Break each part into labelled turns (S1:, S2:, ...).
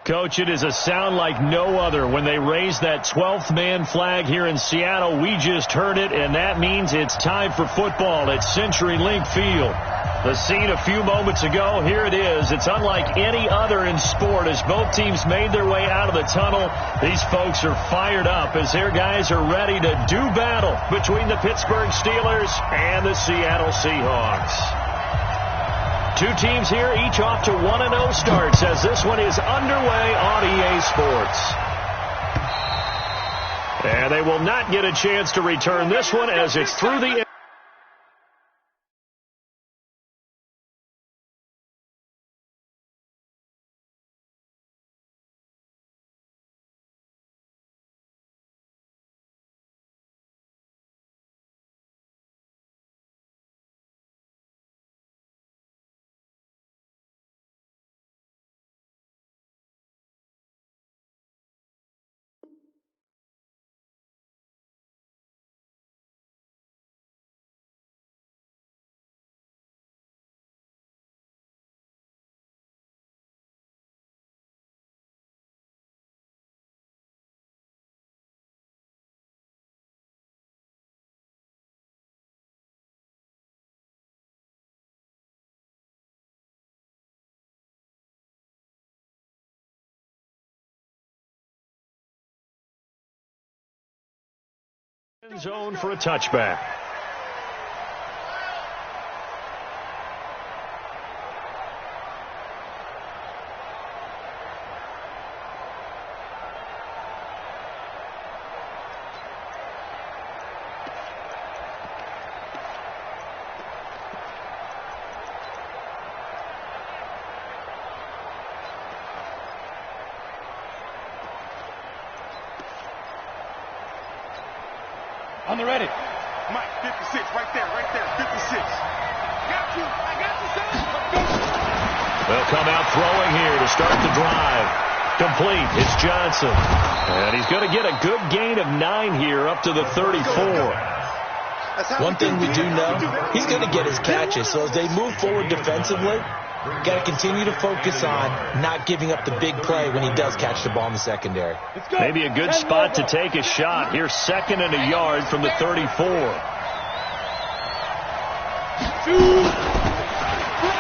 S1: Coach, it is a sound like no other when they raise that 12th man flag here in Seattle. We just heard it, and that means it's time for football at CenturyLink Field. The scene a few moments ago, here it is. It's unlike any other in sport as both teams made their way out of the tunnel. These folks are fired up as their guys are ready to do battle between the Pittsburgh Steelers and the Seattle Seahawks. Two teams here, each off to 1-0 starts as this one is underway on EA Sports. And they will not get a chance to return this one as it's through the... Zone for a touchback.
S2: On the ready.
S3: Mike, 56, right there, 56. Got you, I got you, son.
S1: They'll come out throwing here to start the drive. Complete, it's Johnson. And he's going to get a good gain of 9 here up to the 34.
S4: One thing we do know, he's going to get his catches. So as they move forward defensively, got to continue to focus on not giving up the big play when he does catch the ball in the secondary.
S1: Maybe a good spot to take a shot. Here's 2nd and a yard from the 34.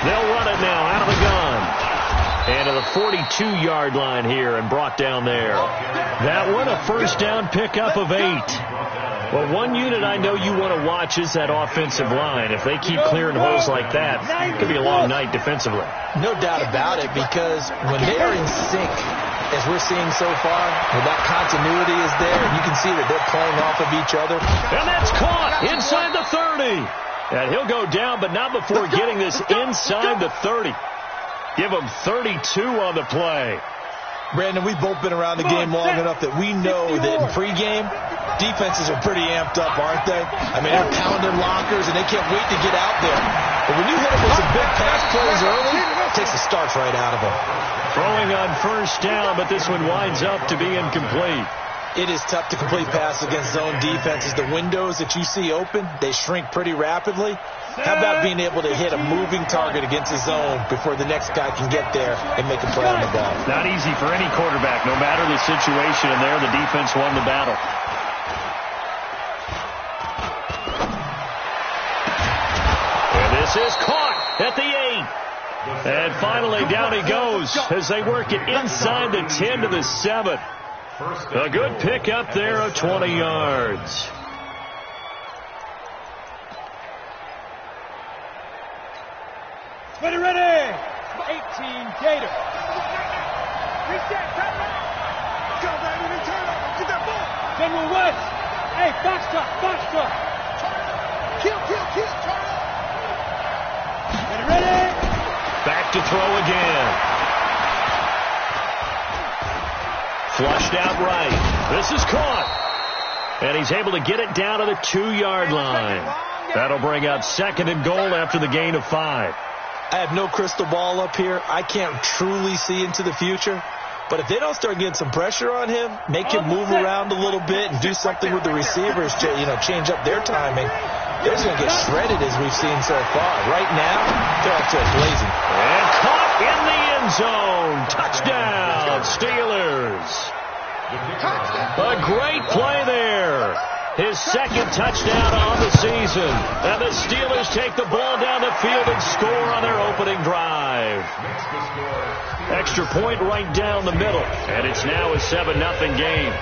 S1: They'll run it now out of the gun. And to the 42-yard line here and brought down there. That one a first down pickup of 8. Well, one unit I know you want to watch is that offensive line. If they keep clearing holes like that, it could be a long night defensively.
S4: No doubt about it, because when they are in sync, as we're seeing so far, when that continuity is there, you can see that they're playing off of each other.
S1: And that's caught inside the 30. And he'll go down, but not before getting this inside the 30. Give him 32 on the play.
S4: Brandon, we've both been around the game long enough that we know that in pregame, defenses are pretty amped up, aren't they? I mean, they're pounding lockers, and they can't wait to get out there. But when you hit them with some big pass plays early, it takes the starts right out of them.
S1: Throwing on first down, but this one winds up to be incomplete.
S4: It is tough to complete pass against zone defenses. The windows that you see open, they shrink pretty rapidly. How about being able to hit a moving target against a zone before the next guy can get there and make a play on the ball?
S1: Not easy for any quarterback, no matter the situation, and there the defense won the battle. And this is caught at the 8. And finally down he goes as they work it inside the 10 to the 7. A good pickup there of 20 yards.
S2: Ready, 18 Gator.
S3: Reset, turn up. Go, baby, turn up. Get that ball.
S2: General West. Hey, box top.
S3: Kill, turn up.
S2: Ready,
S1: to throw again. Flushed out right. This is caught. And he's able to get it down to the 2-yard line. That'll bring up 2nd and goal after the gain of 5.
S4: I have no crystal ball up here. I can't truly see into the future. But if they don't start getting some pressure on him, make him move around a little bit and do something with the receivers to, change up their timing, they're just going to get shredded as we've seen so far. Right now, they're up to a blazing.
S1: And caught in the end zone. Touchdown, Steelers. A great play there. His 2nd touchdown on the season. And the Steelers take the ball down the field and score on their opening drive. Extra point right down the middle. And it's now a 7-0 game.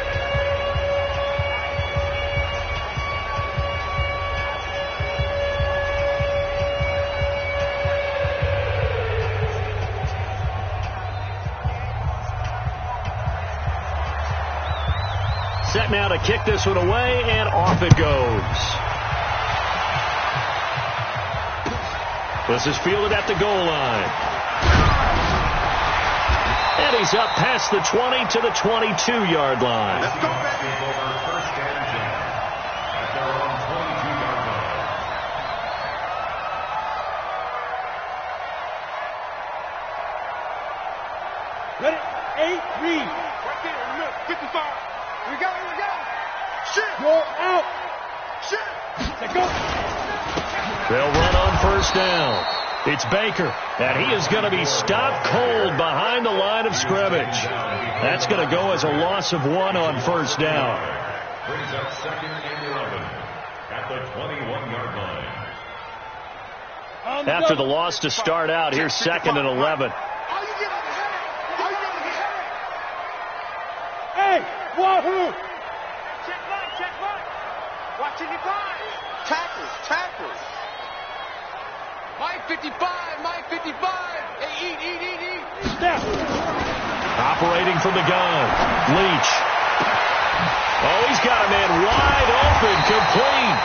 S1: Set now to kick this one away, and off it goes. This is fielded at the goal line. And he's up past the 20 to the 22-yard line.
S3: Let's go, baby. First and 10 at their own 22-yard line.
S2: Ready? 8, read.
S3: Right there in the middle. 55. We go. Shit.
S2: Go out.
S3: Shit.
S2: Let go.
S1: They'll run on first down. It's Baker, and he is going to be stopped cold behind the line of scrimmage. That's going to go as a loss of 1 on first down.
S3: Brings up 2nd and 11 at the 21-yard line.
S1: After the loss to start out, here's 2nd and 11.
S2: Hey, wahoo!
S3: Check right. Watching your five. Tackles. Mike 55. Hey, eat.
S2: Step.
S1: Operating from the gun. Leach. Oh, he's got a man wide open, complete.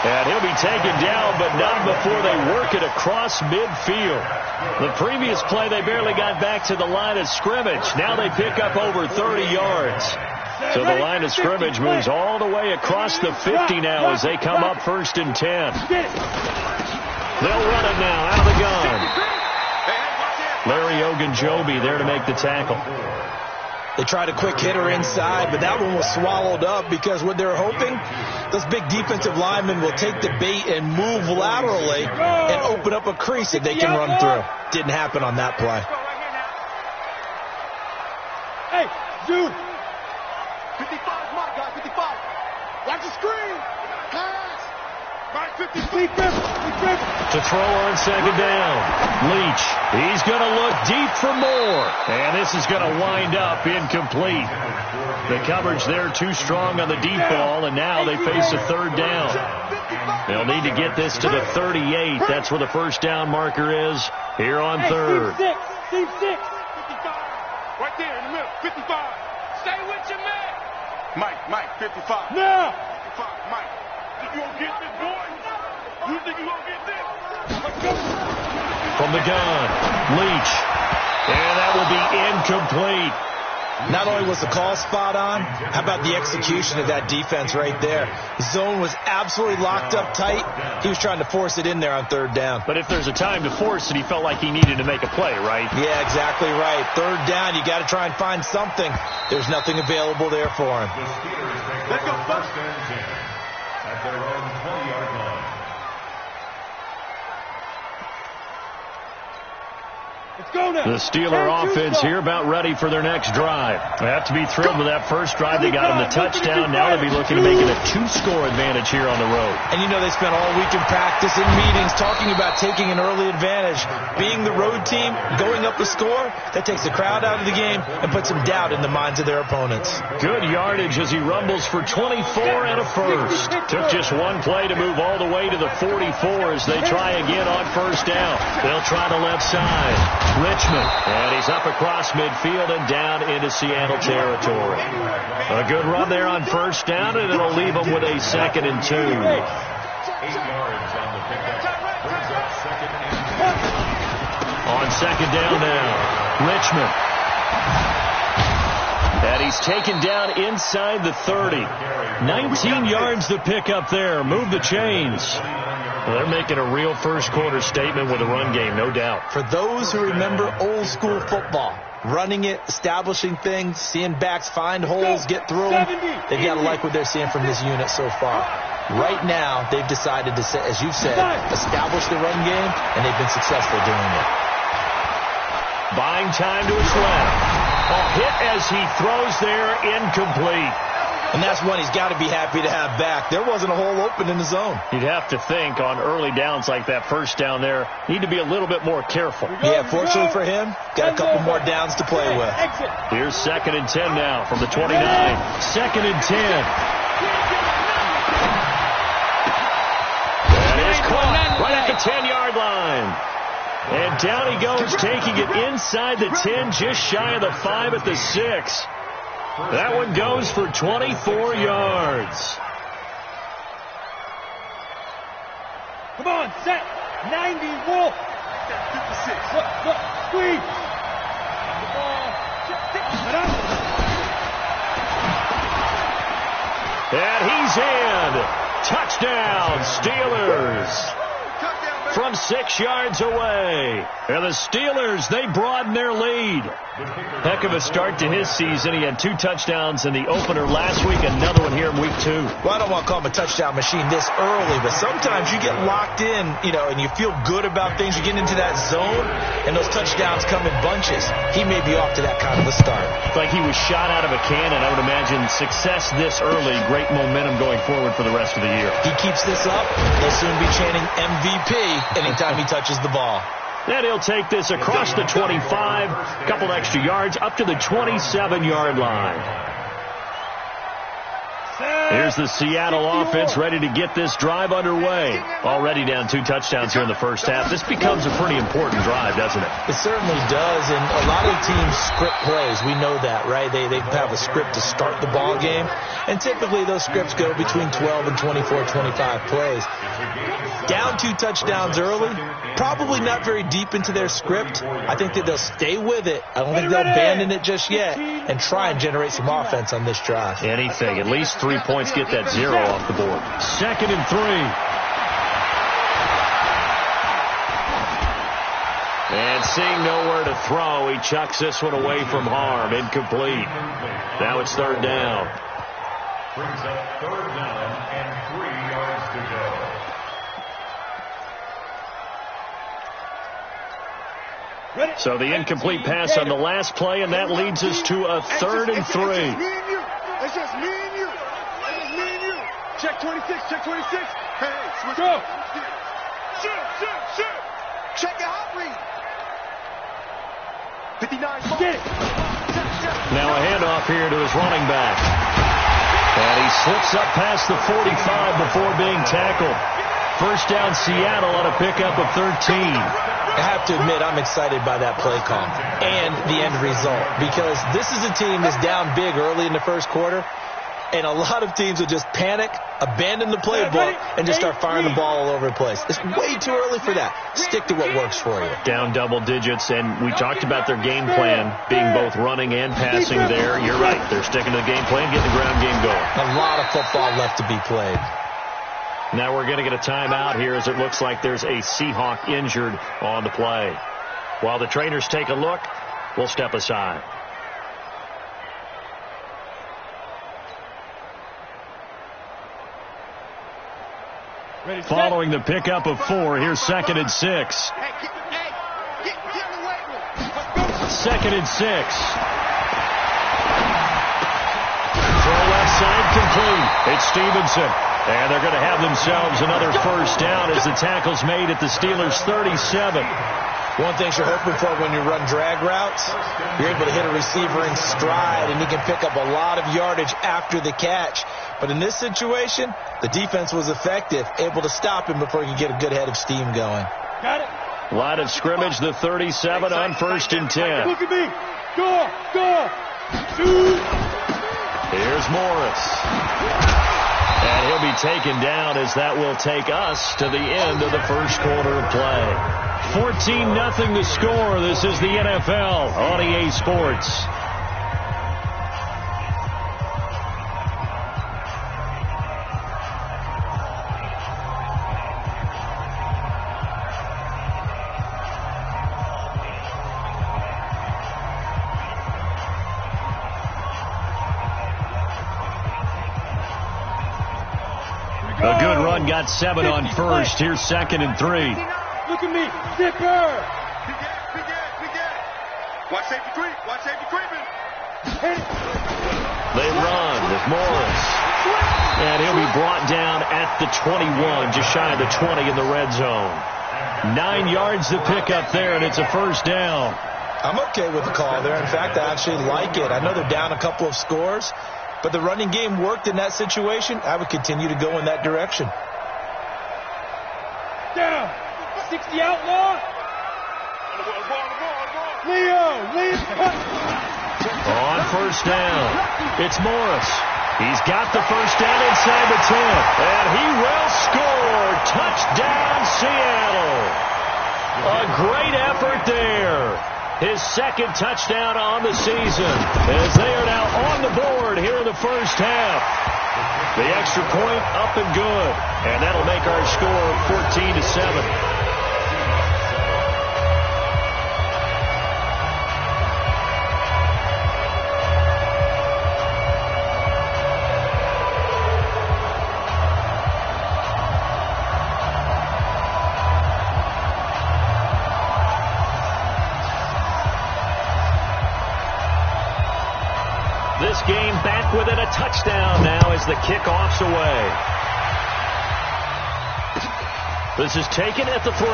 S1: And he'll be taken down, but not before they work it across midfield. The previous play, they barely got back to the line of scrimmage. Now they pick up over 30 yards. So the line of scrimmage moves all the way across the 50 now as they come up 1st and 10. They'll run it now out of the gun. Larry Ogunjobi there to make the tackle.
S4: They tried a quick hitter inside, but that one was swallowed up because what they're hoping, those big defensive linemen will take the bait and move laterally and open up a crease that they can run through. Didn't happen on that play.
S2: Hey, dude.
S3: 55, my guy, 55. Watch the screen. Pass. Mike 55.
S1: To throw on 2nd down. Leach. He's going to look deep for more. And this is going to wind up incomplete. The coverage there too strong on the deep ball, and now they face a 3rd down. They'll need to get this to the 38. That's where the first down marker is here on 3rd.
S2: Team 6.
S3: 55. Right there in the middle. 55. Stay with your man. Mike, 55.
S2: Now.
S3: 55, Mike. Think you gonna get this, boy? You think you gonna get this?
S1: From the gun, Leach. And that will be incomplete.
S4: Not only was the call spot on, how about the execution of that defense right there? Zone was absolutely locked up tight. He was trying to force it in there on 3rd down.
S1: But if there's a time to force it, he felt like he needed to make a play, right?
S4: Yeah, exactly right. 3rd down, you got to try and find something. There's nothing available there for him.
S3: Let's go, first and 10 at their own 20-yard line.
S2: Let's go now.
S1: The Steeler offense here about ready for their next drive. They have to be thrilled with that first drive. They got them the touchdown. Now they'll be looking to make it a 2-score advantage here on the road.
S4: And you know they spent all week in practice, in meetings, talking about taking an early advantage. Being the road team, going up a score, that takes the crowd out of the game and puts some doubt in the minds of their opponents.
S1: Good yardage as he rumbles for 24 and a first. Took just one play to move all the way to the 44 as they try again on first down. They'll try the left side. Richmond, and he's up across midfield and down into Seattle territory. A good run there on first down, and it'll leave them with a 2nd and 2.
S3: 8 yards on the pickup. Brings up 2nd and 10.
S1: On second down now. Richmond. And he's taken down inside the 30. 19 yards to pick up there. Move the chains. Well, they're making a real first-quarter statement with a run game, no doubt.
S4: For those who remember old-school football, running it, establishing things, seeing backs find holes, get through them, they've got to like what they're seeing from this unit so far. Right now, they've decided to, as you've said, establish the run game, and they've been successful doing it.
S1: Buying time to his left. A hit as he throws there, incomplete.
S4: And that's one he's got to be happy to have back. There wasn't a hole open in the zone.
S1: You'd have to think on early downs like that first down there, need to be a little bit more careful.
S4: Yeah, fortunately for him, got a couple more downs to play with.
S1: Here's 2nd and 10 now from the 29. 2nd and 10. And it's caught right at the 10-yard line. And down he goes, taking it inside the 10, just shy of the 5 at the 6. That one goes for 24 yards.
S2: Come on, set. 90, Wolf. Look, squeeze. The ball.
S1: And he's in. Touchdown, Steelers. From 6 yards away. And the Steelers, they broaden their lead. Heck of a start to his season. He had 2 touchdowns in the opener last week, another one here in week 2.
S4: Well, I don't want to call him a touchdown machine this early, but sometimes you get locked in, and you feel good about things. You get into that zone, and those touchdowns come in bunches. He may be off to that kind of a start.
S1: Like he was shot out of a cannon. I would imagine success this early, great momentum going forward for the rest of the year.
S4: He keeps this up, he'll soon be chanting MVP anytime he touches the ball.
S1: Then he'll take this across the 25, a couple extra yards, up to the 27-yard line. Here's the Seattle offense ready to get this drive underway. Already down 2 touchdowns here in the first half. This becomes a pretty important drive, doesn't it?
S4: It certainly does, and a lot of teams script plays. We know that, right? They have a script to start the ball game, and typically those scripts go between 12 and 24, 25 plays. Down 2 touchdowns early, probably not very deep into their script. I think that they'll stay with it. I don't think they'll abandon it just yet and try and generate some offense on this drive.
S1: Anything, at least 3 points, get that 0 off the board. 2nd and 3. And seeing nowhere to throw, he chucks this one away from harm. Incomplete. Now it's 3rd down.
S5: Brings up 3rd down and 3 yards to go.
S1: So the incomplete pass on the last play, and that leads us to a 3rd and 3.
S3: It's just me and you. It's just me and you. Check 26, check 26. Hey, switch.
S2: Go.
S3: Shoot. Check your hot read. 59.
S2: Get it.
S1: Now a handoff here to his running back. And he slips up past the 45 before being tackled. First down, Seattle on a pickup of 13.
S4: I have to admit, I'm excited by that play call and the end result, because this is a team that's down big early in the first quarter, and a lot of teams will just panic, abandon the playbook, and just start firing the ball all over the place. It's way too early for that. Stick to what works for you.
S1: Down double digits, and we talked about their game plan being both running and passing there. You're right. They're sticking to the game plan, getting the ground game going.
S4: A lot of football left to be played.
S1: Now we're going to get a timeout here as it looks like there's a Seahawk injured on the play. While the trainers take a look, we'll step aside. Following the pickup of 4, here's 2nd and 6. 2nd and 6. Throw left side complete. It's Stevenson. And they're going to have themselves another first down as the tackle's made at the Steelers' 37.
S4: One thing you're hoping for when you run drag routes, you're able to hit a receiver in stride, and he can pick up a lot of yardage after the catch. But in this situation, the defense was effective, able to stop him before he could get a good head of steam going.
S2: Got it.
S1: Line of scrimmage, the 37 on 1st and 10.
S2: Look at me. Go. Shoot.
S1: Here's Morris. And he'll be taken down as that will take us to the end of the first quarter of play. 14-0 the score. This is the NFL on EA Sports. A good run, got 7 on first. Here's 2nd and 3.
S2: Look at me, zipper.
S3: Watch safety creep. Watch safety creeping.
S1: They run with Morris. And he'll be brought down at the 21, just shy of the 20 in the red zone. 9 yards to pick up there, and it's a first down.
S4: I'm okay with the call there. In fact, I actually like it. I know they're down a couple of scores, but the running game worked in that situation. I would continue to go in that direction.
S2: Down. 60 outlaw. Leo.
S1: On first down, it's Morris. He's got the first down inside the 10, and he will score. Touchdown, Seattle. A great effort there. His 2nd touchdown on the season, as they are now on the board here in the first half. The extra point up and good, and that'll make our score 14-7. This game back within a touchdown now as the kickoff's away. This is taken at the 3.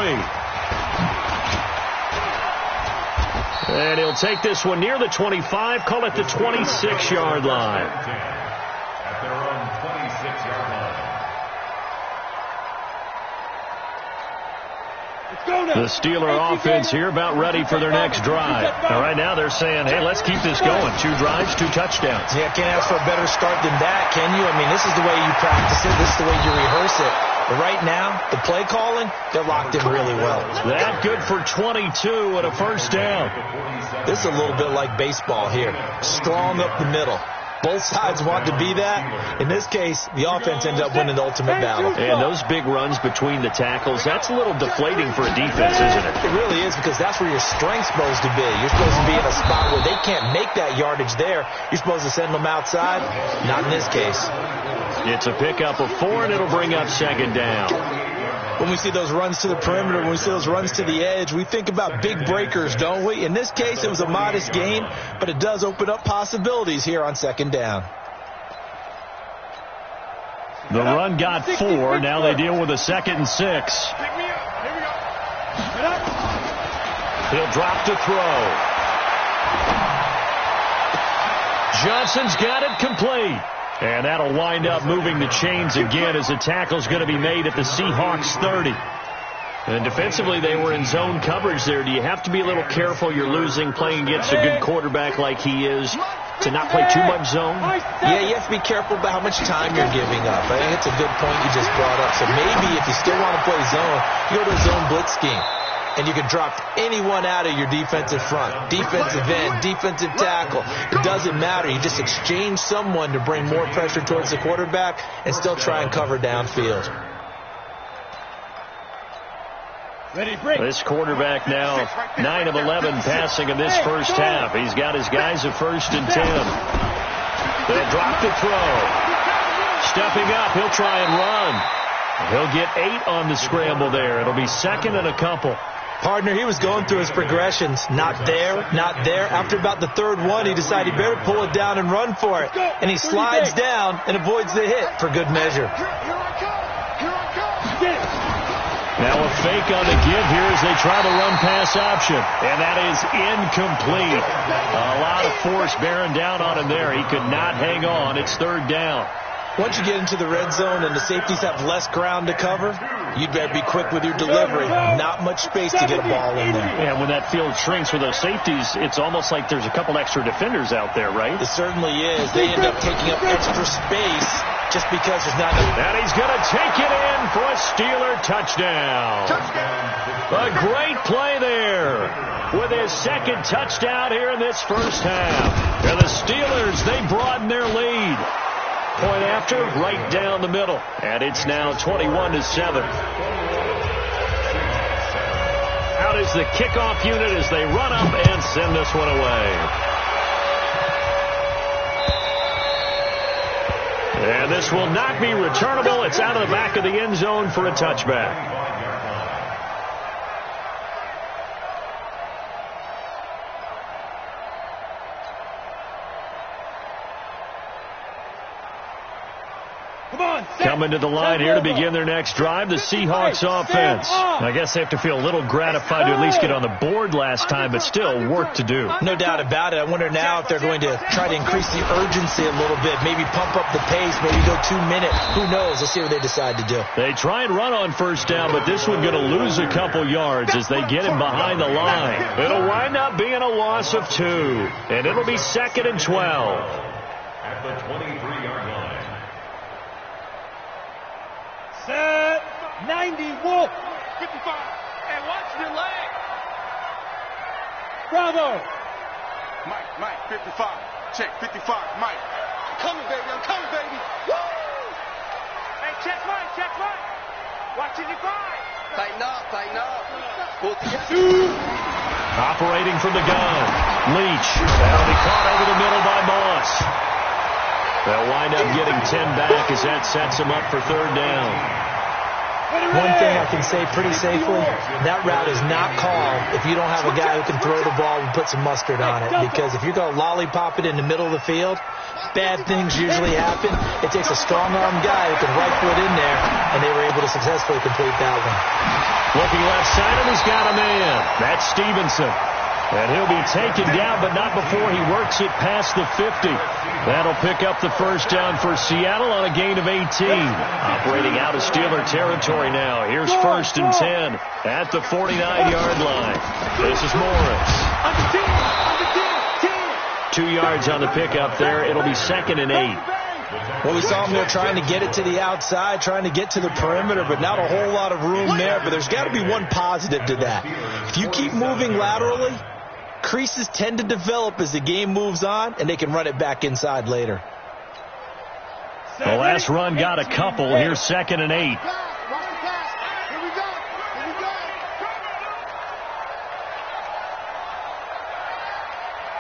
S1: And he'll take this one near the 25, call it the 26-yard line.
S5: At their own 26-yard line.
S1: The Steeler offense here about ready for their next drive. Now, right now they're saying, hey, let's keep this going. 2 drives, 2 touchdowns.
S4: Yeah, can't ask for a better start than that, can you? I mean, this is the way you practice it. This is the way you rehearse it. But right now, the play calling, they're locked in really well.
S1: That good for 22 and a first down.
S4: This is a little bit like baseball here. Strong up the middle. Both sides want to be that. In this case, the offense ends up winning the ultimate battle.
S1: And those big runs between the tackles, that's a little deflating for a defense, isn't it?
S4: It really is, because that's where your strength's supposed to be. You're supposed to be in a spot where they can't make that yardage there. You're supposed to send them outside. Not in this case.
S1: It's a pickup of 4, and it'll bring up 2nd down.
S4: When we see those runs to the perimeter, when we see those runs to the edge, we think about big breakers, don't we? In this case, it was a modest gain, but it does open up possibilities here on 2nd down.
S1: The run got 4. Now they deal with a 2nd and 6. He'll drop to throw. Johnson's got it complete. And that'll wind up moving the chains again as the tackle's going to be made at the Seahawks 30. And defensively, they were in zone coverage there. Do you have to be a little careful? You're losing, playing against a good quarterback like he is, to not play too much zone?
S4: Yeah, you have to be careful about how much time you're giving up. I think it's a good point you just brought up. So maybe if you still want to play zone, you go to a zone blitz scheme. And you can drop anyone out of your defensive front. Defensive end, defensive tackle. It doesn't matter. You just exchange someone to bring more pressure towards the quarterback and still try and cover downfield.
S1: This quarterback now 9 of 11 passing in this first half. He's got his guys at 1st and 10. They'll drop the throw. Stepping up, he'll try and run. He'll get 8 on the scramble there. It'll be 2nd and a couple.
S4: Partner, he was going through his progressions. Not there, not there. After about the 3rd one, he decided he better pull it down and run for it. And he slides down and avoids the hit for good measure.
S1: Now a fake on the give here as they try the run-pass option. And that is incomplete. A lot of force bearing down on him there. He could not hang on. It's 3rd down.
S4: Once you get into the red zone and the safeties have less ground to cover, you'd better be quick with your delivery. Not much space to get a ball in there.
S1: And when that field shrinks for those safeties, it's almost like there's a couple extra defenders out there, right?
S4: It certainly is. They end up taking up extra space just because there's not enough.
S1: And he's going to take it in for a Steeler touchdown. A great play there with his second touchdown here in this first half. And the Steelers, they broaden their lead. Point after, right down the middle. And it's now 21-7. Out is the kickoff unit as they run up and send this one away. And this will not be returnable. It's out of the back of the end zone for a touchback. Coming to the line here to begin their next drive, the Seahawks offense. I guess they have to feel a little gratified to at least get on the board last time, but still work to do.
S4: No doubt about it. I wonder now if they're going to try to increase the urgency a little bit, maybe pump up the pace, maybe go 2 minutes. Who knows? Let's see what they decide to do.
S1: They try and run on first down, but this one going to lose a couple yards as they get him behind the line. It'll wind up being a loss of 2, and it'll be 2nd and 12.
S5: At the 23-yard line.
S2: Set. 90. Wolf.
S3: 55. And watch your leg.
S2: Bravo.
S3: Mike, 55. Check, 55. Mike. I'm coming, baby. Woo!
S2: Hey, check Mike. Watching you five.
S3: Tighten up. Pull together.
S1: Operating from the gun. Leach. That'll be caught over the middle by Moss. They'll wind up getting 10 back as that sets them up for 3rd down.
S4: One thing I can say pretty safely, that route is not called if you don't have a guy who can throw the ball and put some mustard on it. Because if you're going to lollipop it in the middle of the field, bad things usually happen. It takes a strong-arm guy who can right foot in there, and they were able to successfully complete that one.
S1: Looking left side, and he's got a man. That's Stevenson. And he'll be taken down, but not before he works it past the 50. That'll pick up the first down for Seattle on a gain of 18. Operating out of Steeler territory now. Here's 1st and 10 at the 49-yard line. This is Morris. 2 yards on the pickup there. It'll be 2nd and 8.
S4: Well, we saw them there trying to get it to the outside, trying to get to the perimeter, but not a whole lot of room there. But there's got to be one positive to that. If you keep moving laterally, creases tend to develop as the game moves on, and they can run it back inside later.
S1: The last run got a couple. Here's 2nd and 8.
S3: Watch the pass.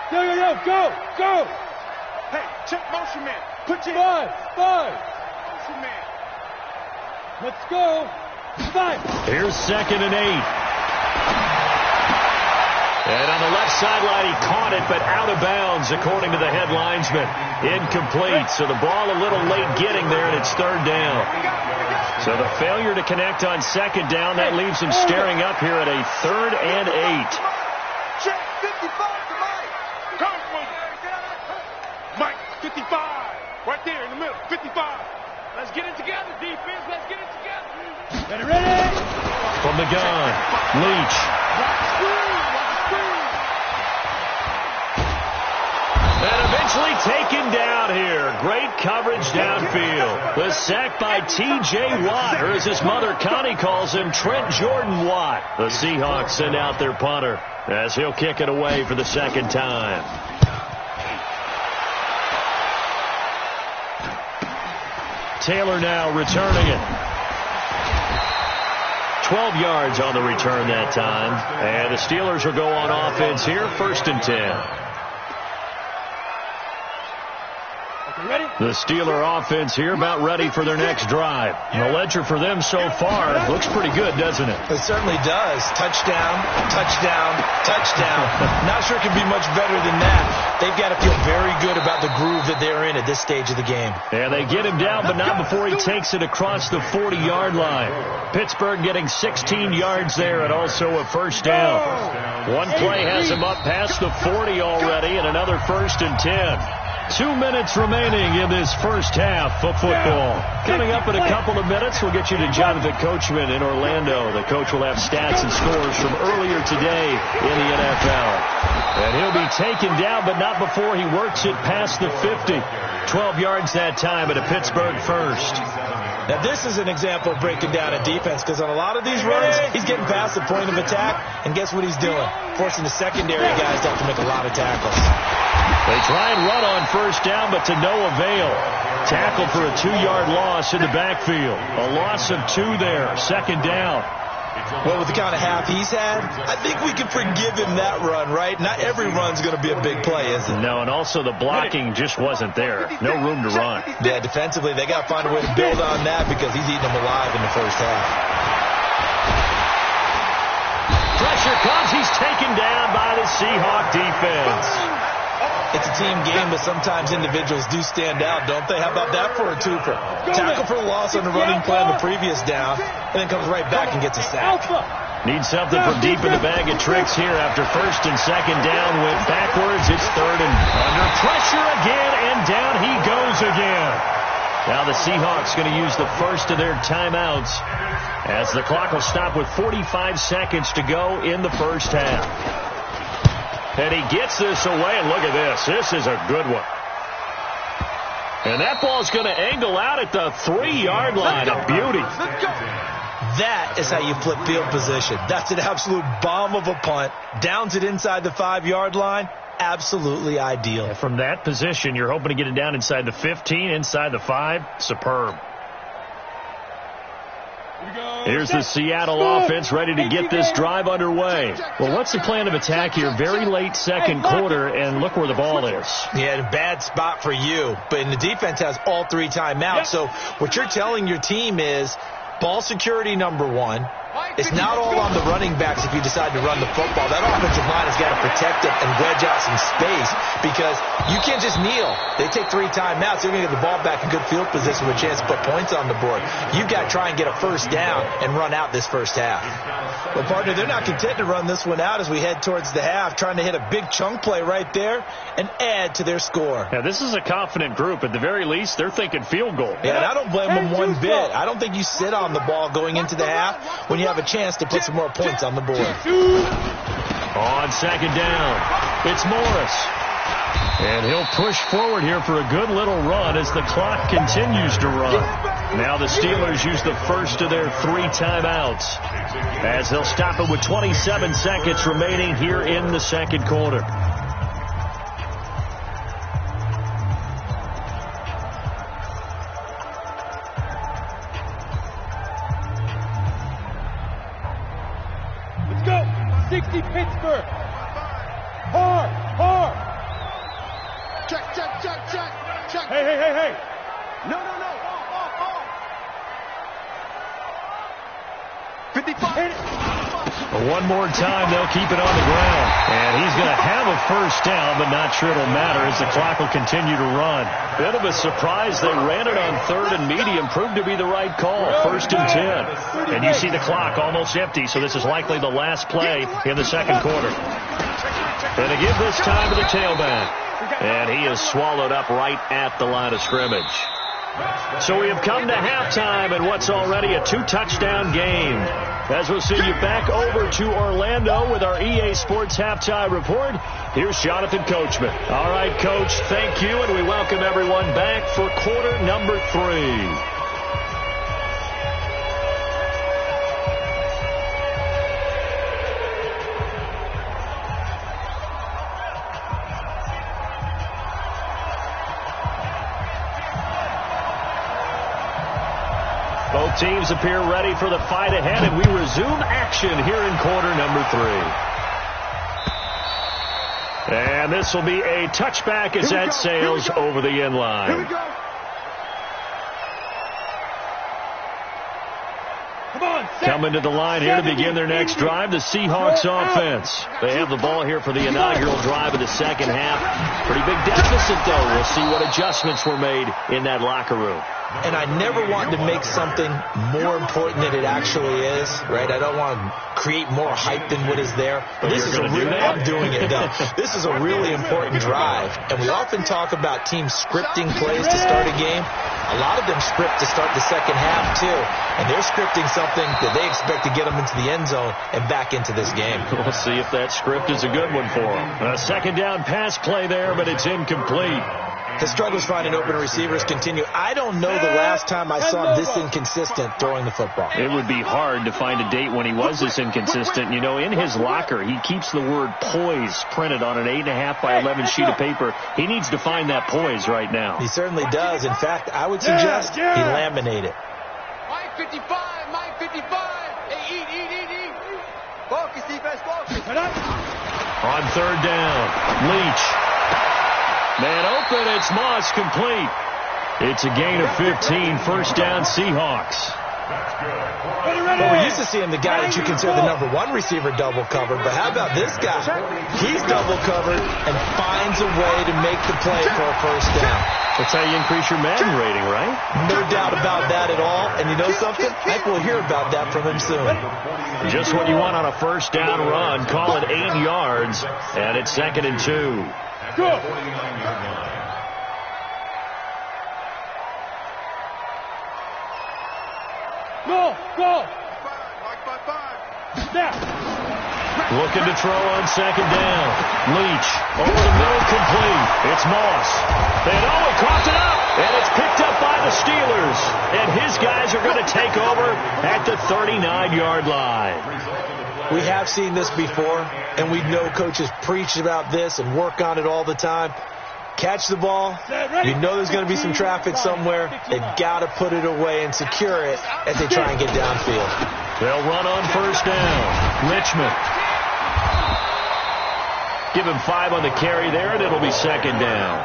S3: Here we go.
S2: Go.
S3: Hey, check motion man. Put your
S2: 5.
S3: motion man.
S2: Let's go. 5.
S1: Here's 2nd and 8. And on the left sideline, he caught it, but out of bounds, according to the head linesman. Incomplete, so the ball a little late getting there, and it's 3rd down. So the failure to connect on 2nd down, that leaves him staring up here at a 3rd and 8.
S3: Check 55 to Mike. Come on. Mike, 55. Right there in the middle. 55. Let's get it together, defense. Let's get it together.
S2: Ready?
S1: From the gun, Leach. And eventually taken down here. Great coverage downfield. The sack by T.J. Watt, or as his mother Connie calls him, Trent Jordan Watt. The Seahawks send out their punter as he'll kick it away for the 2nd time. Taylor now returning it. 12 yards on the return that time. And the Steelers will go on offense here, 1st and 10. The Steeler offense here about ready for their next drive. The ledger for them so far looks pretty good, doesn't it?
S4: It certainly does. Touchdown. Not sure it can be much better than that. They've got to feel very good about the groove that they're in at this stage of the game.
S1: And they get him down, but not before he takes it across the 40-yard line. Pittsburgh getting 16 yards there and also a 1st down. One play has him up past the 40 already and another 1st and 10. 2 minutes remaining in this first half of football. Coming up in a couple of minutes, we'll get you to Jonathan Coachman in Orlando. The coach will have stats and scores from earlier today in the NFL. And he'll be taken down, but not before he works it past the 50. 12 yards that time at a Pittsburgh first.
S4: Now, this is an example of breaking down a defense, because on a lot of these runs, he's getting past the point of attack, and guess what he's doing? Forcing the secondary guys to have to make a lot of tackles.
S1: They try and run on first down, but to no avail. Tackle for a 2-yard loss in the backfield. A loss of 2 there, second down.
S4: Well, with the kind of half he's had, I think we can forgive him that run, right? Not every run's going to be a big play, is it?
S1: No, and also the blocking just wasn't there. No room to run.
S4: Yeah, defensively, they got to find a way to build on that, because he's eating them alive in the first half.
S1: Pressure comes. He's taken down by the Seahawks defense.
S4: It's a team game, but sometimes individuals do stand out, don't they? How about that for a twofer? Tackle for a loss on the running play on the previous down, and then comes right back and gets a sack.
S1: Need something from deep in the bag of tricks here after first and second down. Went backwards. It's third and under pressure again, and down he goes again. Now the Seahawks going to use the first of their timeouts as the clock will stop with 45 seconds to go in the first half. And he gets this away, and look at this. This is a good one. And that ball's going to angle out at the 3-yard line. A beauty.
S4: That is how you flip field position. That's an absolute bomb of a punt. Downs it inside the 5-yard line. Absolutely ideal.
S1: And from that position, you're hoping to get it down inside the 15, inside the 5. Superb. Here's the Seattle offense ready to get this drive underway. Well, what's the plan of attack here? Very late second quarter, and look where the ball is.
S4: Yeah, a bad spot for you. But the defense has all 3 timeouts. So what you're telling your team is ball security number 1. It's not all on the running backs if you decide to run the football. That offensive line has got to protect it and wedge out some space, because you can't just kneel. They take 3 timeouts. They're going to get the ball back in good field position with a chance to put points on the board. You've got to try and get a first down and run out this first half. Well, partner, they're not content to run this one out as we head towards the half, trying to hit a big chunk play right there and add to their score.
S1: Now, this is a confident group. At the very least, they're thinking field goal.
S4: Yeah, and I don't blame them one bit. I don't think you sit on the ball going into the half when you have a chance to put some more points on the board.
S1: On second down, it's Morris. And he'll push forward here for a good little run as the clock continues to run. Now the Steelers use the first of their 3 timeouts as they'll stop it with 27 seconds remaining here in the second quarter.
S2: Let's go. 60 Pittsburgh. Hard, hard.
S3: Check.
S2: Hey.
S3: No. 55.
S1: One more time, they'll keep it on the ground. And he's going to have a first down, but not sure it'll matter as the clock will continue to run. Bit of a surprise. They ran it on 3rd and medium. Proved to be the right call. 1st and 10. And you see the clock almost empty, so this is likely the last play in the second quarter. And they give this time to the tailback. And he is swallowed up right at the line of scrimmage. So we have come to halftime in what's already a 2-touchdown game. As we'll see you back over to Orlando with our EA Sports Halftime Report, here's Jonathan Coachman. All right, Coach, thank you, and we welcome everyone back for quarter number 3. Both teams appear ready for the fight ahead, and we resume action here in quarter number 3. And this will be a touchback as that sails over the end line.
S3: Here we go.
S2: Come on,
S1: Coming to the line here to begin their next drive, the Seahawks offense. They have the ball here for the inaugural drive of the second half. Pretty big deficit, though. We'll see what adjustments were made in that locker room.
S4: and I never want to make something more important than it actually is, right? I don't want to create more hype than what is there. But this is a really, I'm doing it though. This is a really important drive, and we often talk about teams scripting plays to start a game. A lot of them script to start the second half too, and they're scripting something that they expect to get them into the end zone and back into this game.
S1: We'll see if that script is a good one for them. A second down pass play there, but it's incomplete.
S4: The struggles finding open receivers continue. I don't know the last time I saw him this inconsistent throwing the football.
S1: It would be hard to find a date when he was this inconsistent. You know, in his locker, he keeps the word poise printed on an 8.5 by 11 sheet of paper. He needs to find that poise right now.
S4: He certainly does. In fact, I would suggest he laminate it.
S3: Mike 55, Mike 55. Hey, eat. Focus, defense, focus.
S1: On third down, Leach. Man open, it's Moss, complete. It's a gain of 15, first down Seahawks.
S4: Well, we're used to seeing the guy that you consider the number one receiver double covered, but how about this guy? He's double covered and finds a way to make the play for a first down.
S1: That's how you increase your Madden rating, right?
S4: No doubt about that at all. And you know something? I think we'll hear about that from him soon.
S1: Just what you want on a first down run. Call it 8 yards, and it's 2nd and 2.
S2: Go! Go! Snap!
S1: Looking to throw on second down. Leach over the middle, complete. It's Moss. And he caught it up, and it's picked up by the Steelers. And his guys are going to take over at the 39-yard line.
S4: We have seen this before, and we know coaches preach about this and work on it all the time. Catch the ball. You know there's going to be some traffic somewhere. They've got to put it away and secure it as they try and get downfield.
S1: They'll run on first down. Richmond. Give him 5 on the carry there, and it'll be second down.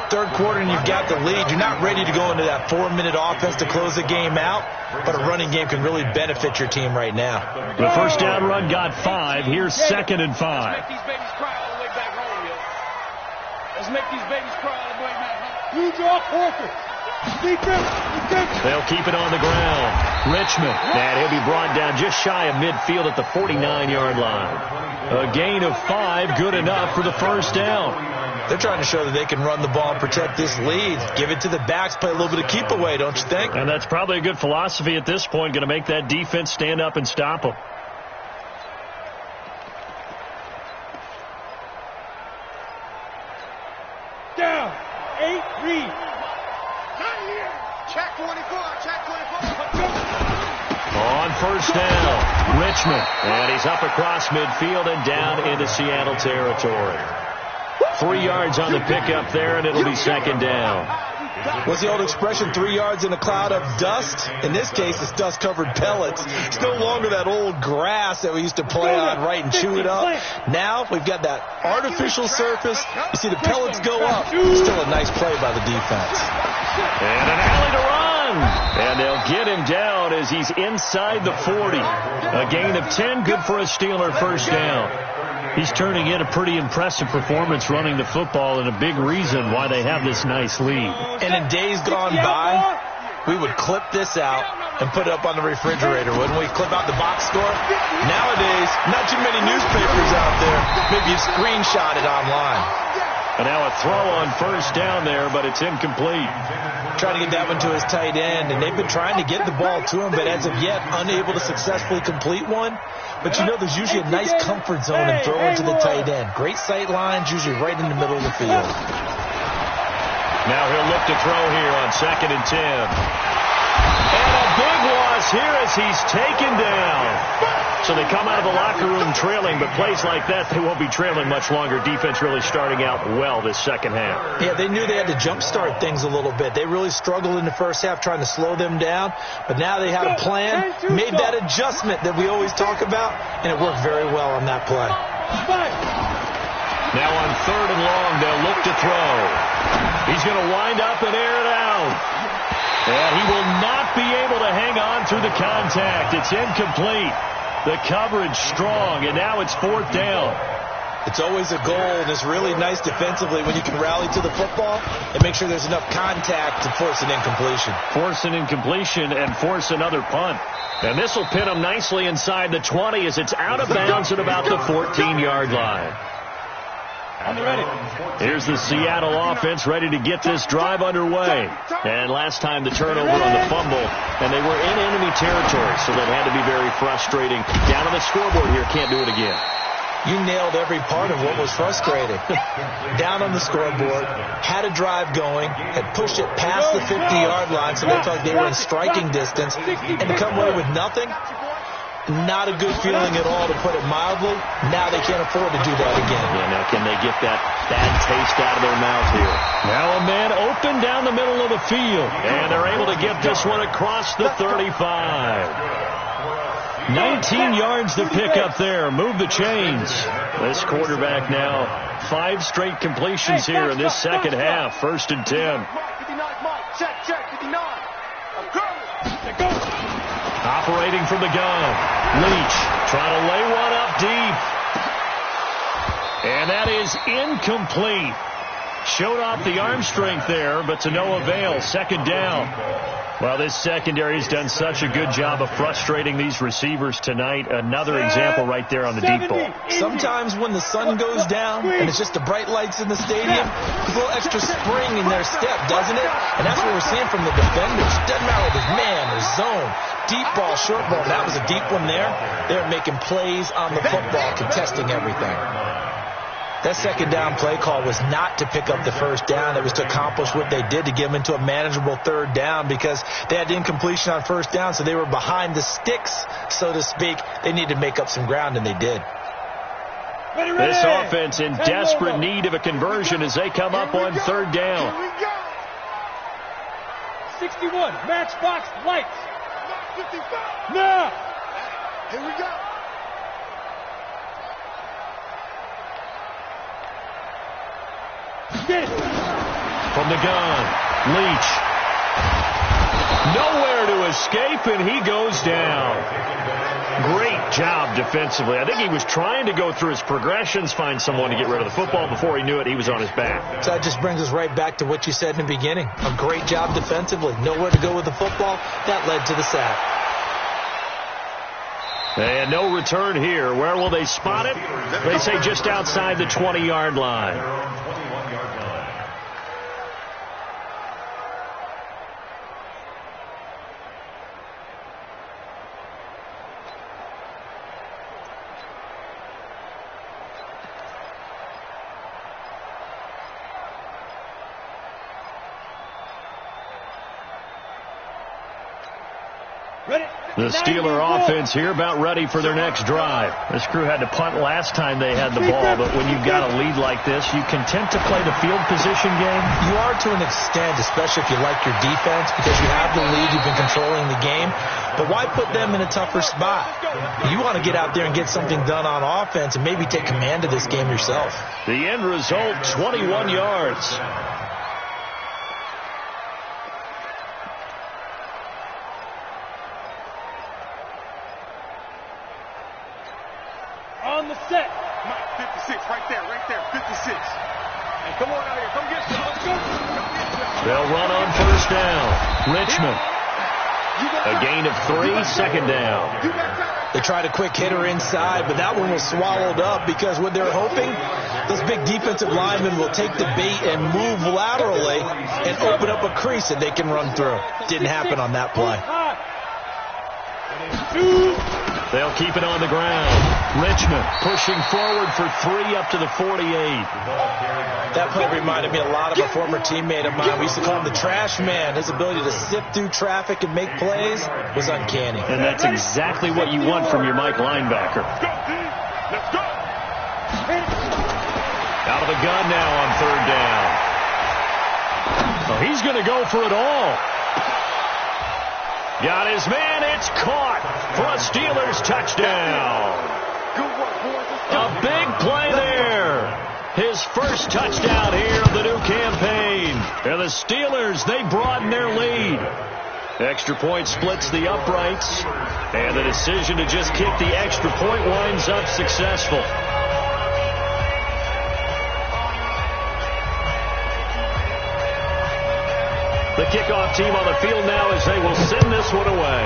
S4: Third quarter, and you've got the lead. You're not ready to go into that 4-minute offense to close the game out, but a running game can really benefit your team right now.
S1: The first down run got 5. Here's 2nd and 5.
S3: Let's make these babies cry all the way back home.
S2: Use your focus. Defense.
S1: They'll keep it on the ground. Richmond. And he'll be brought down just shy of midfield at the 49-yard line. A gain of 5, good enough for the first down.
S4: They're trying to show that they can run the ball and protect this lead. Give it to the backs, play a little bit of keep away, don't you think?
S1: And that's probably a good philosophy at this point, going to make that defense stand up and stop them.
S2: Down. 8, read.
S3: Check 24, check 24.
S1: On first down, Richmond. And he's up across midfield and down into Seattle territory. 3 yards on the pickup there, and it'll be second down.
S4: What's the old expression, 3 yards in a cloud of dust? In this case, it's dust-covered pellets. It's no longer that old grass that we used to play on, right, and chew it up. Now we've got that artificial surface. You see the pellets go up. Still a nice play by the defense.
S1: And an alley to run. And they'll get him down as he's inside the 40. A gain of 10, good for a Steeler first down. He's turning in a pretty impressive performance running the football, and a big reason why they have this nice lead.
S4: And in days gone by, we would clip this out and put it up on the refrigerator, wouldn't we? Clip out the box score. Nowadays, not too many newspapers out there. Maybe you screenshot it online.
S1: And now a throw on first down there, but it's incomplete.
S4: Trying to get that one to his tight end, and they've been trying to get the ball to him, but as of yet, unable to successfully complete one. But you know there's usually a nice comfort zone in throwing to the tight end. Great sight lines, usually right in the middle of the field.
S1: Now he'll look to throw here on 2nd and 10. And a big loss here as he's taken down. So they come out of the locker room trailing, but plays like that, they won't be trailing much longer. Defense really starting out well this second half.
S4: Yeah, they knew they had to jumpstart things a little bit. They really struggled in the first half trying to slow them down, but now they had a plan, made that adjustment that we always talk about, and it worked very well on that play.
S1: Now on 3rd and long, they'll look to throw. He's going to wind up and air it out. And he will not be able to hang on through the contact. It's incomplete. The coverage strong, and now it's 4th down.
S4: It's always a goal, and it's really nice defensively when you can rally to the football and make sure there's enough contact to force an incompletion.
S1: Force an incompletion and force another punt. And this will pin them nicely inside the 20 as it's out of bounds at about the 14-yard line.
S2: On the ready.
S1: Here's the Seattle offense ready to get this drive underway. And last time the turnover on the fumble, and they were in enemy territory, so that had to be very frustrating. Down on the scoreboard here, can't do it again.
S4: You nailed every part of what was frustrating. Down on the scoreboard, had a drive going, had pushed it past the 50-yard line, so they felt like they were in striking distance, and to come away with nothing, not a good feeling at all, to put it mildly. Now they can't afford to do that again.
S1: Yeah, now can they get that bad taste out of their mouth here? Now a man open down the middle of the field, and they're able to get this one across the 35. 19 yards to pick up there. Move the chains. This quarterback now 5 straight completions here in this second half. 1st and 10.
S3: Check, 59. I'm coming.
S1: Operating from the gun. Leach trying to lay one up deep. And that is incomplete. Showed off the arm strength there, but to no avail. 2nd down. Well, this secondary has done such a good job of frustrating these receivers tonight. Another example right there on the deep ball.
S4: Sometimes when the sun goes down and it's just the bright lights in the stadium, there's a little extra spring in their step, doesn't it? And that's what we're seeing from the defenders. Doesn't matter if it's man or zone. Deep ball, short ball. That was a deep one there. They're making plays on the football, contesting everything. That 2nd down play call was not to pick up the 1st down. It was to accomplish what they did, to get them into a manageable 3rd down, because they had incompletion on 1st down, so they were behind the sticks, so to speak. They needed to make up some ground, and they did.
S1: This offense in desperate need of a conversion as they come up on 3rd down.
S2: 61, matchbox lights.
S3: 55.
S2: Now.
S3: Here we go.
S1: From the gun, Leach. Nowhere to escape, and he goes down. Great job defensively. I think he was trying to go through his progressions, find someone to get rid of the football. Before he knew it, he was on his back.
S4: So that just brings us right back to what you said in the beginning. A great job defensively. Nowhere to go with the football. That led to the sack.
S1: And no return here. Where will they spot it? They say just outside the 20-yard line. The Steeler offense here about ready for their next drive. This crew had to punt last time they had the ball, but when you've got a lead like this, you content to play the field position game?
S4: You are to an extent, especially if you like your defense, because you have the lead, you've been controlling the game. But why put them in a tougher spot? You want to get out there and get something done on offense and maybe take command of this game yourself.
S1: The end result, 21 yards.
S2: On the set.
S3: Mike, 56, right there, 56. And come on out here, come get some. Let's go.
S1: They'll run on 1st down. Richmond. A gain of 3, 2nd down.
S4: They tried a quick hitter inside, but that one was swallowed up because what they're hoping, those big defensive linemen will take the bait and move laterally and open up a crease that they can run through. Didn't happen on that play.
S1: They'll keep it on the ground. Richmond pushing forward for 3 up to the 48.
S4: That play reminded me a lot of a former teammate of mine. We used to call him the trash man. His ability to sift through traffic and make plays was uncanny.
S1: And that's exactly what you want from your Mike linebacker.
S3: Let's go.
S1: Out of the gun now on 3rd down. Oh, he's going to go for it all. Got his man. It's caught for a Steelers touchdown.
S3: Good work, boys.
S1: A big play there. His first touchdown here of the new campaign. And the Steelers, they broaden their lead. Extra point splits the uprights. And the decision to just kick the extra point winds up successful. The kickoff team on the field now as they will send this one away.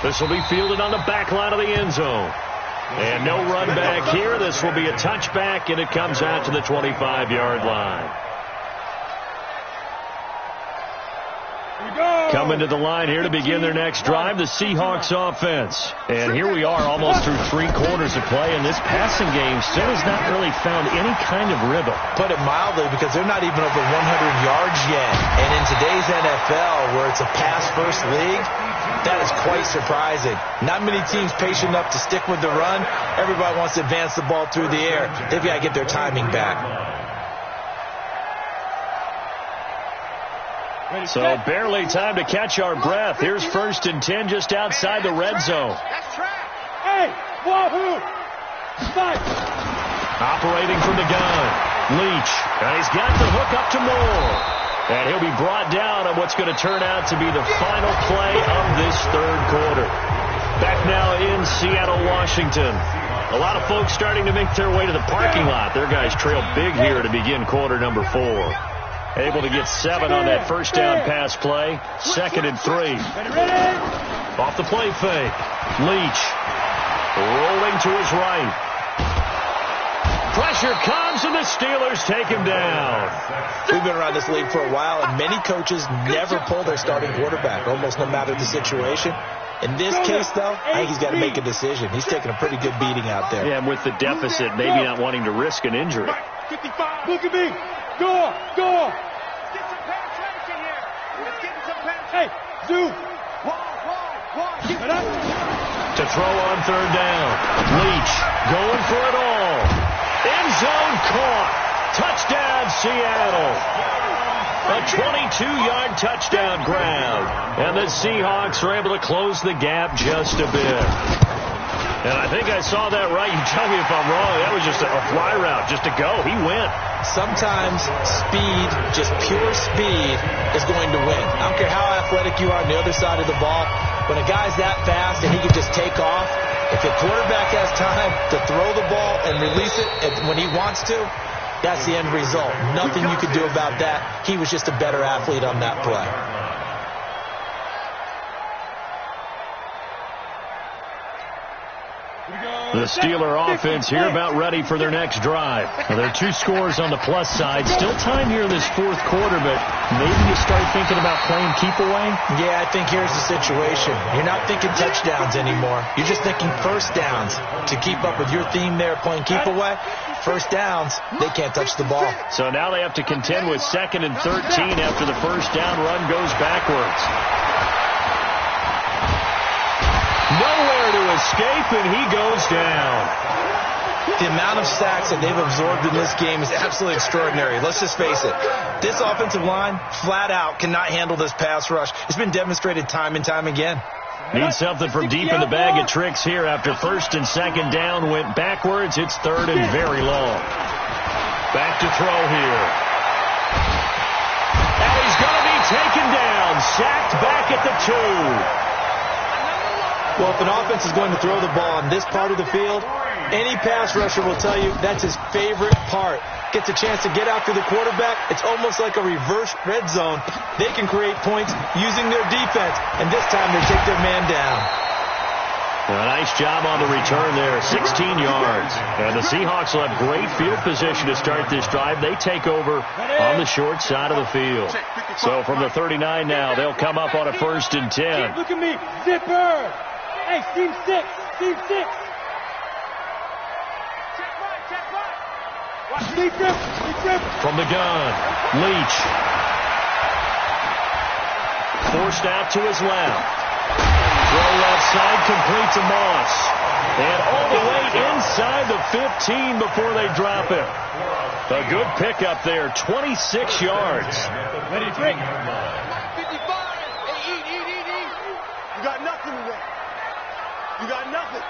S1: This will be fielded on the back line of the end zone. And no run back here. This will be a touchback, and it comes out to the 25-yard line. Coming to the line here to begin their next drive, the Seahawks offense. And here we are almost through 3 quarters of play, and this passing game still has not really found any kind of rhythm.
S4: Put it mildly, because they're not even over 100 yards yet. And in today's NFL, where it's a pass-first league, that is quite surprising. Not many teams patient enough to stick with the run. Everybody wants to advance the ball through the air. They've got to get their timing back.
S1: So barely time to catch our breath. Here's 1st and 10 just outside the red zone.
S2: Hey, wahoo! Fight!
S1: Operating from the gun, Leach. And he's got the hook up to Moore. And he'll be brought down on what's going to turn out to be the final play of this 3rd quarter. Back now in Seattle, Washington. A lot of folks starting to make their way to the parking lot. Their guys trail big here to begin quarter number 4. Able to get 7 on that first down pass play. 2nd and 3. Off the play fake. Leach rolling to his right. Pressure comes, and the Steelers take him down.
S4: We've been around this league for a while, and many coaches never pull their starting quarterback, almost no matter the situation. In this case, though, I think he's got to make a decision. He's taking a pretty good beating out there.
S1: Yeah, and with the deficit, maybe not wanting to risk an injury.
S2: Look at me. Go.
S3: Get some penetration here. Let's get some penetration.
S2: Hey, Zoo.
S1: To throw on 3rd down. Leach going for it all. End zone caught. Touchdown, Seattle. A 22-yard touchdown grab. And the Seahawks are able to close the gap just a bit. And I think I saw that right. You tell me if I'm wrong. That was just a fly route, just to go. He went.
S4: Sometimes speed, just pure speed, is going to win. I don't care how athletic you are on the other side of the ball. When a guy's that fast and he can just take off, if the quarterback has time to throw the ball and release it when he wants to, that's the end result. Nothing you could do about that. He was just a better athlete on that play.
S1: The Steeler offense here about ready for their next drive. Now, there are 2 scores on the plus side. Still time here in this 4th quarter, but maybe you start thinking about playing keep away?
S4: Yeah, I think here's the situation. You're not thinking touchdowns anymore. You're just thinking first downs. To keep up with your theme there, playing keep away, first downs, they can't touch the ball.
S1: So now they have to contend with 2nd and 13 after the first down run goes backwards. Nowhere to escape, and he goes down.
S4: The amount of sacks that they've absorbed in this game is absolutely extraordinary. Let's just face it. This offensive line, flat out, cannot handle this pass rush. It's been demonstrated time and time again.
S1: Need something from deep in the bag of tricks here. After 1st and 2nd down went backwards, it's 3rd and very long. Back to throw here. And he's going to be taken down. Sacked back at the 2.
S4: Well, if an offense is going to throw the ball on this part of the field, any pass rusher will tell you that's his favorite part. Gets a chance to get after the quarterback. It's almost like a reverse red zone. They can create points using their defense, and this time they take their man down.
S1: A nice job on the return there, 16 yards. And the Seahawks will have great field position to start this drive. They take over on the short side of the field. So from the 39 now, they'll come up on a 1st and 10.
S2: Look at me. Zipper. Hey, team 6. Team 6.
S3: Check right.
S2: Deep grip.
S1: From the gun, Leach. Forced out to his left. Throw left side, complete to Moss. And all the way inside the 15 before they drop it. A good pickup there, 26 yards.
S2: Ready to drink.
S3: 55. Hey, eat. You got nothing today. You got nothing.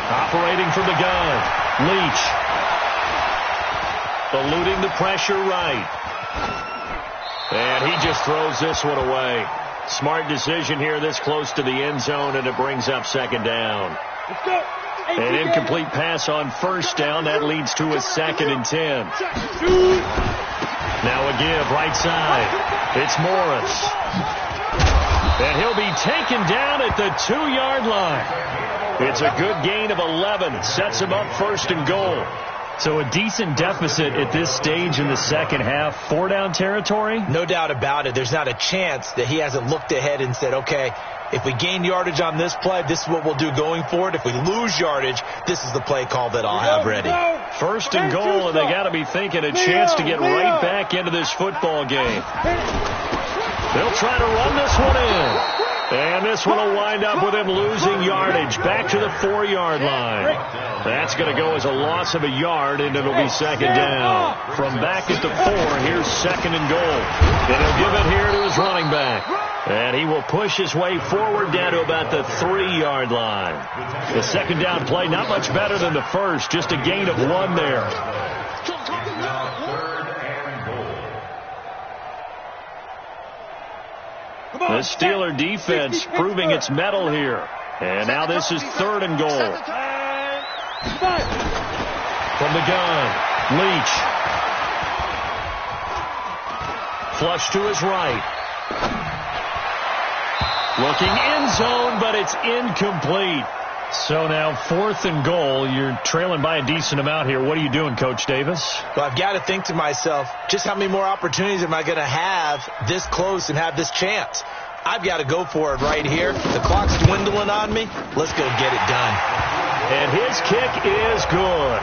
S1: Operating from the gun, Leach. Eluding the pressure right. And he just throws this one away. Smart decision here this close to the end zone, and it brings up 2nd down.
S2: Let's go.
S1: An incomplete pass on first down. That leads to a 2nd and 10. Now a give right side. It's Morris. And he'll be taken down at the 2-yard line. It's a good gain of 11. Sets him up 1st and goal. So a decent deficit at this stage in the second half. 4-down territory?
S4: No doubt about it. There's not a chance that he hasn't looked ahead and said, okay, if we gain yardage on this play, this is what we'll do going forward. If we lose yardage, this is the play call that I'll have ready.
S1: 1st and goal, and they got to be thinking a chance to get right back into this football game. They'll try to run this one in. And this one will wind up with him losing yardage back to the 4-yard line. That's going to go as a loss of a yard, and it'll be 2nd down. From back at the 4, here's 2nd and goal. And he'll give it here to his running back. And he will push his way forward down to about the 3-yard line. The 2nd down play, not much better than the first, just a gain of 1 there. The Steeler defense proving its mettle here. And now this is 3rd and goal. From the gun, Leach. Flush to his right. Looking end zone, but it's incomplete. So now 4th and goal. You're trailing by a decent amount here. What are you doing, Coach Davis?
S4: Well, I've got to think to myself, just how many more opportunities am I going to have this close and have this chance? I've got to go for it right here. The clock's dwindling on me. Let's go get it done.
S1: And his kick is good.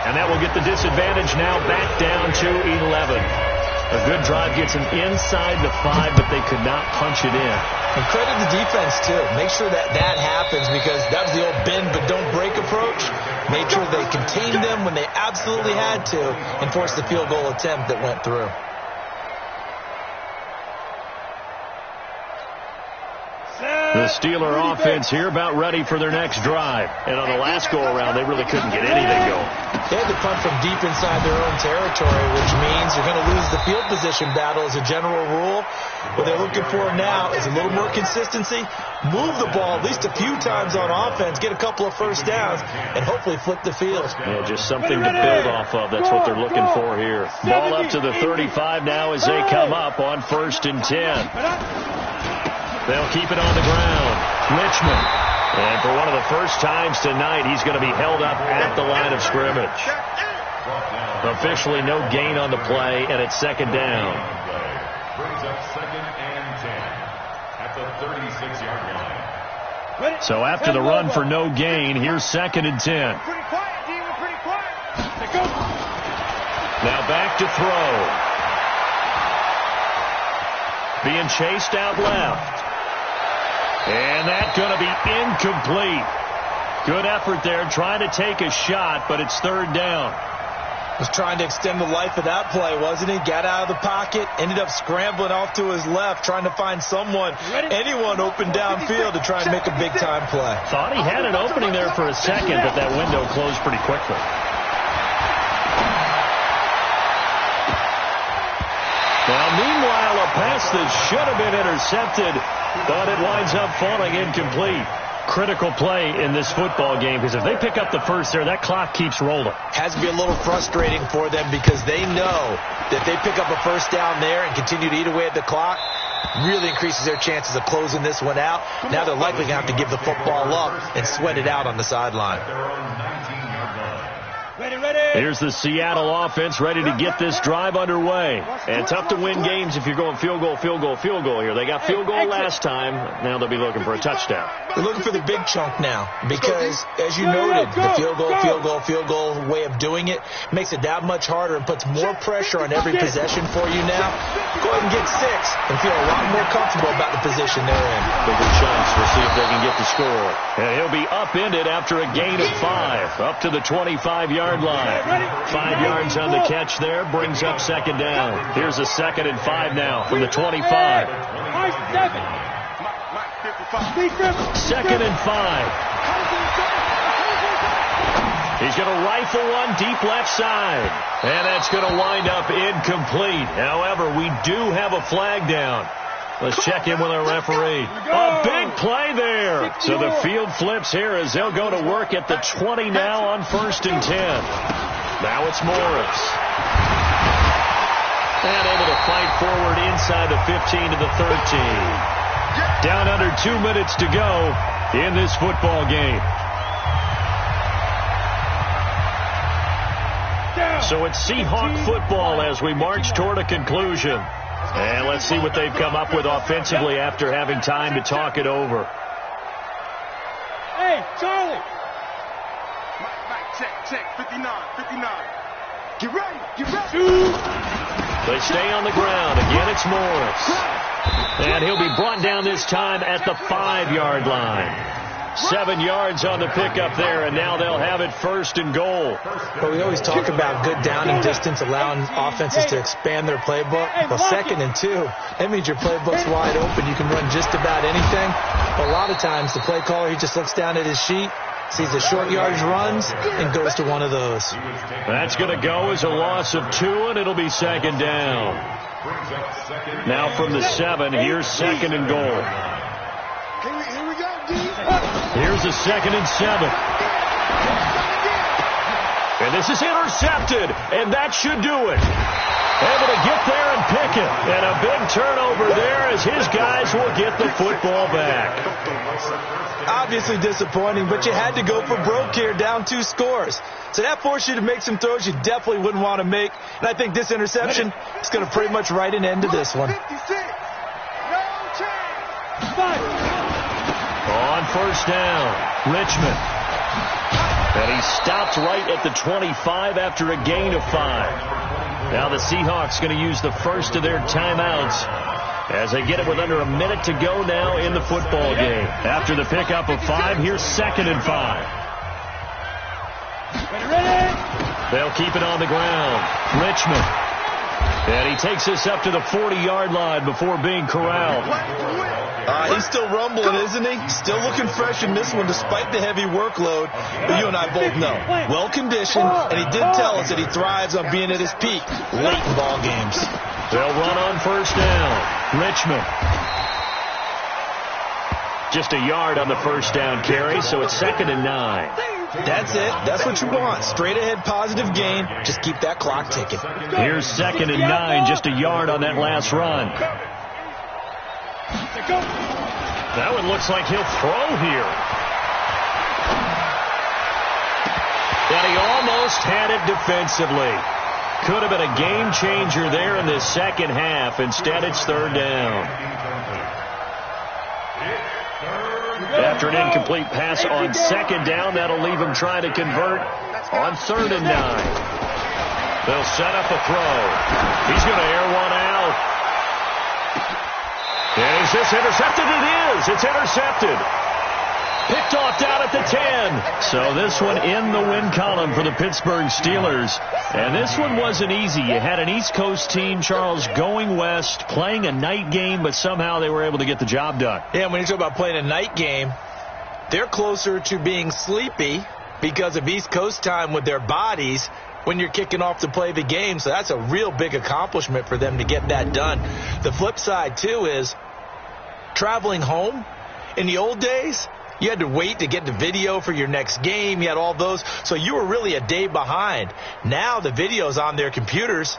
S1: And that will get the disadvantage now back down to 11. A good drive gets him inside the 5, but they could not punch it in.
S4: And credit the defense, too. Make sure that happens, because that was the old bend but don't break approach. Made sure they contained them when they absolutely had to and forced the field goal attempt that went through.
S1: The Steeler offense here about ready for their next drive. And on the last go-around, they really couldn't get anything going.
S4: They had to punt from deep inside their own territory, which means you're going to lose the field position battle as a general rule. What they're looking for now is a little more consistency, move the ball at least a few times on offense, get a couple of first downs, and hopefully flip the field.
S1: Yeah, just something to build off of. That's what they're looking for here. Ball up to the 35 now as they come up on 1st and 10. They'll keep it on the ground. Richmond. And for one of the first times tonight, he's going to be held up at the line of scrimmage. Officially no gain on the play, and it's 2nd down.
S5: Brings up 2nd and 10 at the 36-yard line.
S1: So after the run for no gain, here's 2nd and 10.
S2: Pretty quiet, D. We're pretty quiet.
S1: Now back to throw. Being chased out left. And that's going to be incomplete. Good effort there, trying to take a shot, but it's 3rd down.
S4: Was trying to extend the life of that play, wasn't he? Got out of the pocket, ended up scrambling off to his left, trying to find anyone open downfield to try and make a big-time play.
S1: Thought he had an opening there for a second, but that window closed pretty quickly. Now, meanwhile, a pass that should have been intercepted, but it winds up falling incomplete. Critical play in this football game, because if they pick up the first there, that clock keeps rolling.
S4: Has to be a little frustrating for them, because they know that they pick up a first down there and continue to eat away at the clock, really increases their chances of closing this one out. Now they're likely going to have to give the football up and sweat it out on the sideline.
S1: Here's the Seattle offense ready to get this drive underway. And tough to win games if you're going field goal here. They got field goal last time. Now they'll be looking for a touchdown.
S4: They're looking for the big chunk now, because, as you noted, the field goal way of doing it makes it that much harder and puts more pressure on every possession for you now. Go ahead and get 6 and feel a lot more comfortable about the position they're in.
S1: Bigger chunks. We'll see if they can get the score. And he'll be upended after a gain of 5, up to the 25-yard line. 5 yards on the catch there, brings up 2nd down. Here's a 2nd and 5 now from the 25. 2nd and 5. He's going to rifle one deep left side. And that's going to wind up incomplete. However, we do have a flag down. Let's check in with our referee. A big play there. So the field flips here as they'll go to work at the 20 now on 1st and 10. Now it's Morris. And able to fight forward inside the 15 to the 13. Down under 2 minutes to go in this football game. So it's Seahawk football as we march toward a conclusion. And let's see what they've come up with offensively after having time to talk it over.
S2: Hey, Charlie.
S3: Mike, check. 59. Get ready.
S1: They stay on the ground. Again, it's Morris. And he'll be brought down this time at the 5-yard line. 7 yards on the pickup there, and now they'll have it 1st and goal.
S4: But we always talk about good down and distance, allowing offenses to expand their playbook. Well, 2nd and 2, that means your playbook's wide open. You can run just about anything. But a lot of times, the play caller, he just looks down at his sheet, sees the short yardage runs, and goes to one of those.
S1: That's going to go as a loss of 2, and it'll be 2nd down. Now from the 7, here's 2nd and goal.
S3: Here we go, D.
S1: Here's a 2nd and 7. And this is intercepted, and that should do it. Able to get there and pick it. And a big turnover there as his guys will get the football back.
S4: Obviously disappointing, but you had to go for broke here, down 2 scores. So that forced you to make some throws you definitely wouldn't want to make. And I think this interception is going to pretty much write an end to this one.
S3: 56. No chance.
S1: On 1st down, Richmond. And he stopped right at the 25 after a gain of 5. Now the Seahawks going to use the first of their timeouts as they get it with under a minute to go now in the football game. After the pickup of 5, here's 2nd and 5. They'll keep it on the ground. Richmond. And he takes this up to the 40-yard line before being corralled.
S4: He's still rumbling, isn't he? Still looking fresh in this one despite the heavy workload. But you and I both know, well-conditioned, and he did tell us that he thrives on being at his peak late in ball games.
S1: They'll run on 1st down. Richmond. Just a yard on the 1st down carry, so it's 2nd and 9.
S4: That's it. That's what you want. Straight ahead positive gain. Just keep that clock ticking.
S1: Here's 2nd and 9, just a yard on that last run. That one looks like he'll throw here. And he almost had it defensively. Could have been a game changer there in the second half. Instead, it's 3rd down. After an incomplete pass on 2nd down, that'll leave him trying to convert on 3rd and 9. They'll set up a throw. He's going to air one out. And is this intercepted? It is. It's intercepted. Picked off down at the 10. So this one in the win column for the Pittsburgh Steelers. And this one wasn't easy. You had an East Coast team, Charles, going west, playing a night game, but somehow they were able to get the job done.
S4: Yeah, when you talk about playing a night game, they're closer to being sleepy because of East Coast time with their bodies when you're kicking off to play the game. So that's a real big accomplishment for them to get that done. The flip side, too, is traveling home. In the old days, you had to wait to get the video for your next game. You had all those. So you were really a day behind. Now the video's on their computers.